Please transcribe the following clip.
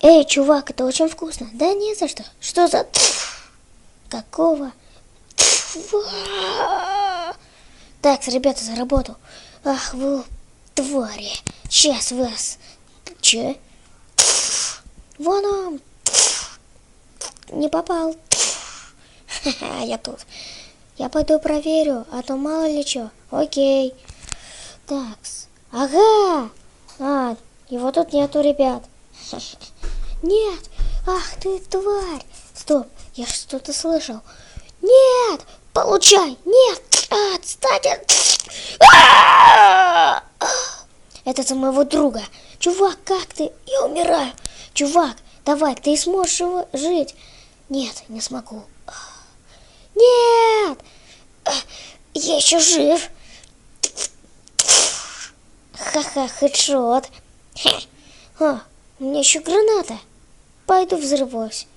Эй, чувак, это очень вкусно. Да не за что. Что за... Какого? Так, ребята, за работу. Ах, вы твари. Сейчас вас... Че? Вон он. Не попал. Ха-ха, я тут. Я пойду проверю, а то мало ли что. Окей. Такс. Ага. Его тут нету, ребят. Нет. Ах ты, тварь. Стоп, я что-то слышал. Нет. Получай. Нет. Отстань. Это за моего друга. Чувак, как ты? Я умираю. Чувак, давай, ты сможешь жить. Нет, не смогу. Нет. Я еще жив. Ха-ха, хедшот. У меня еще граната. Пойду взрываюсь.